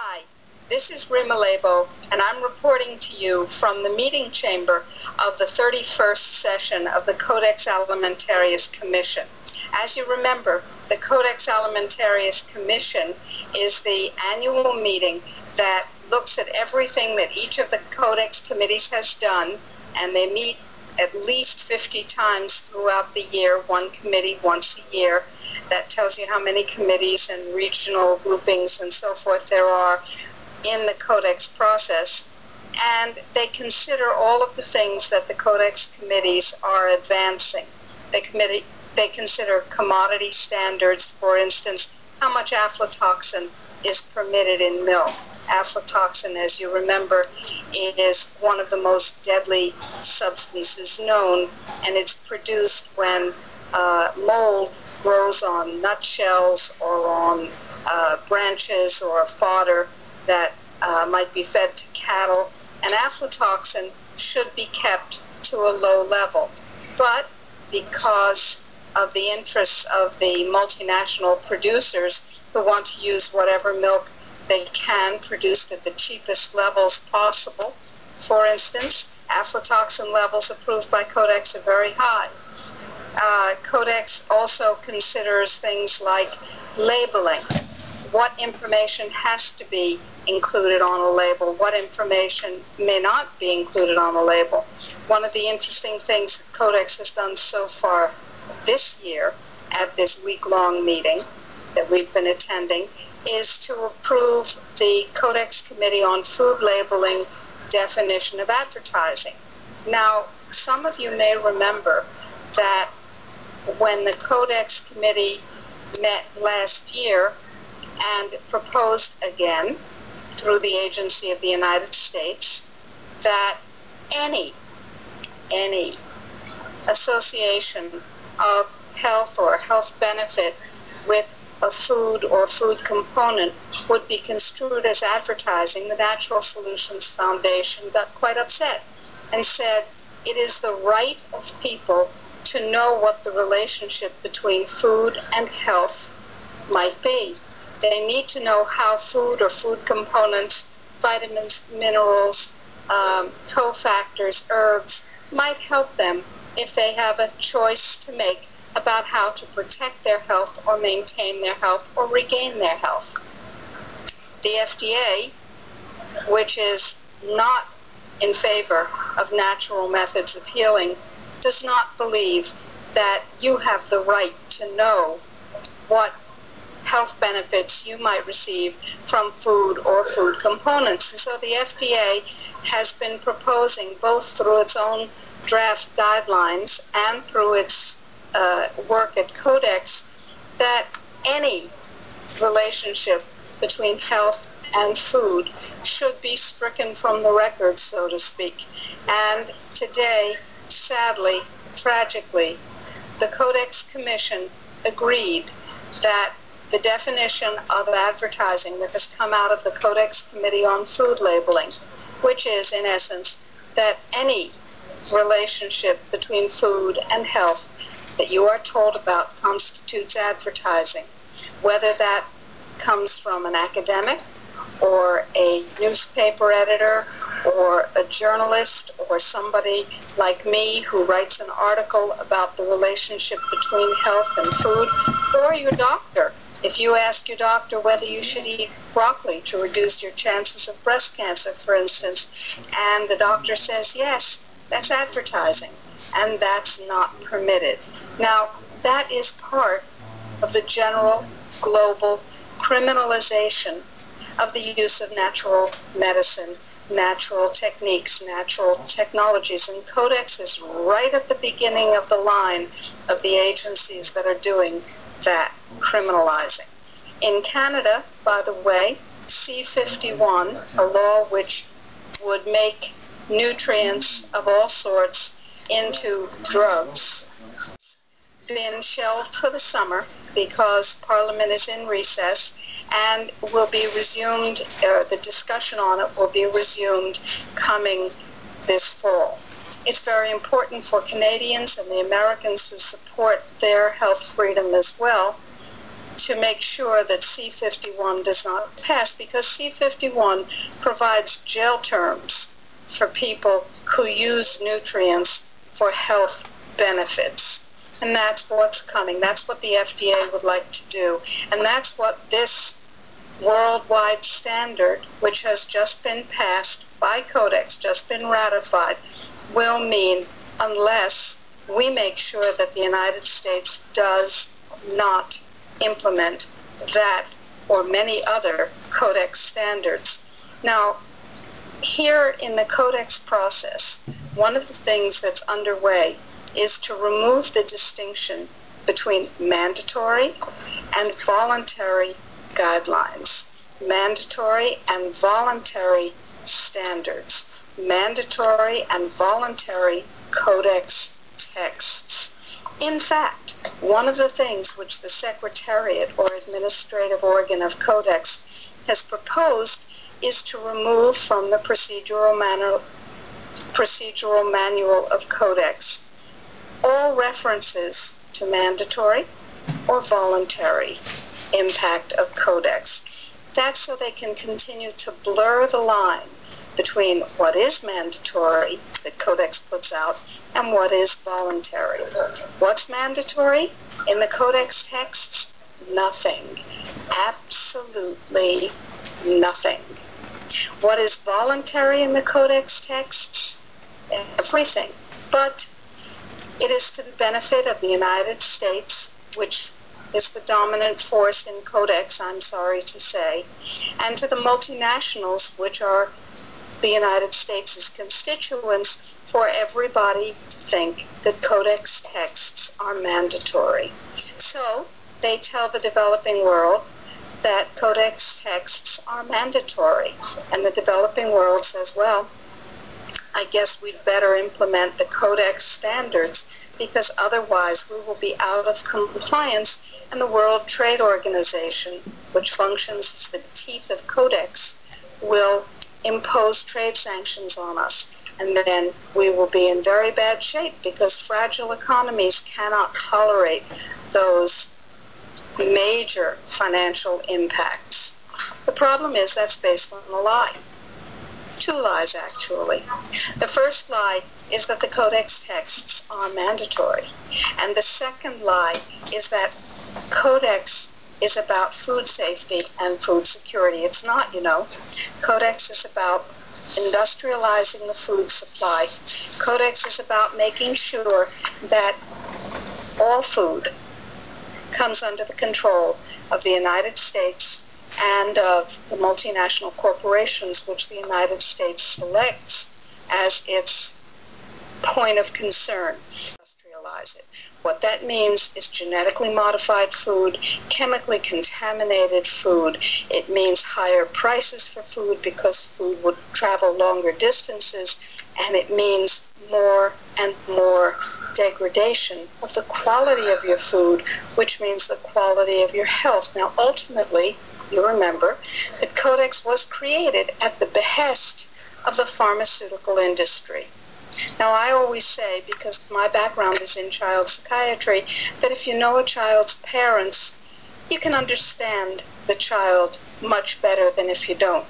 Hi, this is Rima Laibow, and I'm reporting to you from the meeting chamber of the 31st session of the Codex Alimentarius Commission. As you remember, the Codex Alimentarius Commission is the annual meeting that looks at everything that each of the Codex committees has done, and they meet at least 50 times throughout the year, one committee once a year. That tells you how many committees and regional groupings and so forth there are in the Codex process. And they consider all of the things that the Codex committees are advancing. They consider commodity standards, for instance, how much aflatoxin is permitted in milk. Aflatoxin, as you remember, is one of the most deadly substances known, and it's produced when mold grows on nutshells or on branches or fodder that might be fed to cattle, and aflatoxin should be kept to a low level. But because of the interests of the multinational producers who want to use whatever milk they can produced at the cheapest levels possible. For instance, aflatoxin levels approved by Codex are very high. Codex also considers things like labeling. What information has to be included on a label? What information may not be included on a label? One of the interesting things that Codex has done so far this year at this week-long meeting that we've been attending is to approve the Codex Committee on Food Labeling definition of advertising. Now, some of you may remember that when the Codex Committee met last year and proposed again through the agency of the United States that any association of health or health benefit with a food or food component would be construed as advertising, the Natural Solutions Foundation got quite upset and said it is the right of people to know what the relationship between food and health might be. They need to know how food or food components, vitamins, minerals, cofactors, herbs, might help them if they have a choice to make about how to protect their health or maintain their health or regain their health. The FDA, which is not in favor of natural methods of healing, does not believe that you have the right to know what health benefits you might receive from food or food components. And so the FDA has been proposing, both through its own draft guidelines and through its work at Codex, that any relationship between health and food should be stricken from the record, so to speak. And today, sadly, tragically, the Codex Commission agreed that the definition of advertising that has come out of the Codex Committee on Food Labeling, which is, in essence, that any relationship between food and health that you are told about constitutes advertising, whether that comes from an academic or a newspaper editor or a journalist or somebody like me who writes an article about the relationship between health and food, or your doctor. If you ask your doctor whether you should eat broccoli to reduce your chances of breast cancer, for instance, and the doctor says yes, that's advertising, and that's not permitted. Now, that is part of the general global criminalization of the use of natural medicine, natural techniques, natural technologies, and Codex is right at the beginning of the line of the agencies that are doing that criminalizing. In Canada, by the way, C-51, a law which would make nutrients of all sorts into drugs, been shelved for the summer because Parliament is in recess and will be resumed, the discussion on it will be resumed coming this fall. It's very important for Canadians and the Americans who support their health freedom as well to make sure that C-51 does not pass, because C-51 provides jail terms for people who use nutrients for health benefits. And that's what's coming. That's what the FDA would like to do. And that's what this worldwide standard, which has just been passed by Codex, just been ratified, will mean, unless we make sure that the United States does not implement that or many other Codex standards. Now, here in the Codex process, one of the things that's underway is to remove the distinction between mandatory and voluntary guidelines, mandatory and voluntary standards, mandatory and voluntary Codex texts. In fact, one of the things which the Secretariat or administrative organ of Codex has proposed is to remove from the procedural manual of Codex all references to mandatory or voluntary impact of Codex. That's so they can continue to blur the line between what is mandatory that Codex puts out and what is voluntary. What's mandatory in the Codex texts? Nothing. Absolutely nothing. What is voluntary in the Codex texts? Everything. But it is to the benefit of the United States, which is the dominant force in Codex, I'm sorry to say, and to the multinationals, which are the United States' constituents, for everybody to think that Codex texts are mandatory. So they tell the developing world that Codex texts are mandatory, and the developing world says, well, I guess we'd better implement the Codex standards, because otherwise we will be out of compliance, and the World Trade Organization, which functions as the teeth of Codex, will impose trade sanctions on us. And then we will be in very bad shape, because fragile economies cannot tolerate those major financial impacts. The problem is that's based on a lie. Two lies, actually. The first lie is that the Codex texts are mandatory. And the second lie is that Codex is about food safety and food security. It's not, you know. Codex is about industrializing the food supply. Codex is about making sure that all food comes under the control of the United States and of the multinational corporations which the United States selects as its point of concern. Industrialize it. What that means is genetically modified food, chemically contaminated food. It means higher prices for food because food would travel longer distances, and it means more and more degradation of the quality of your food, which means the quality of your health. Now, ultimately, you remember that Codex was created at the behest of the pharmaceutical industry. Now, I always say, because my background is in child psychiatry, that if you know a child's parents, you can understand the child much better than if you don't.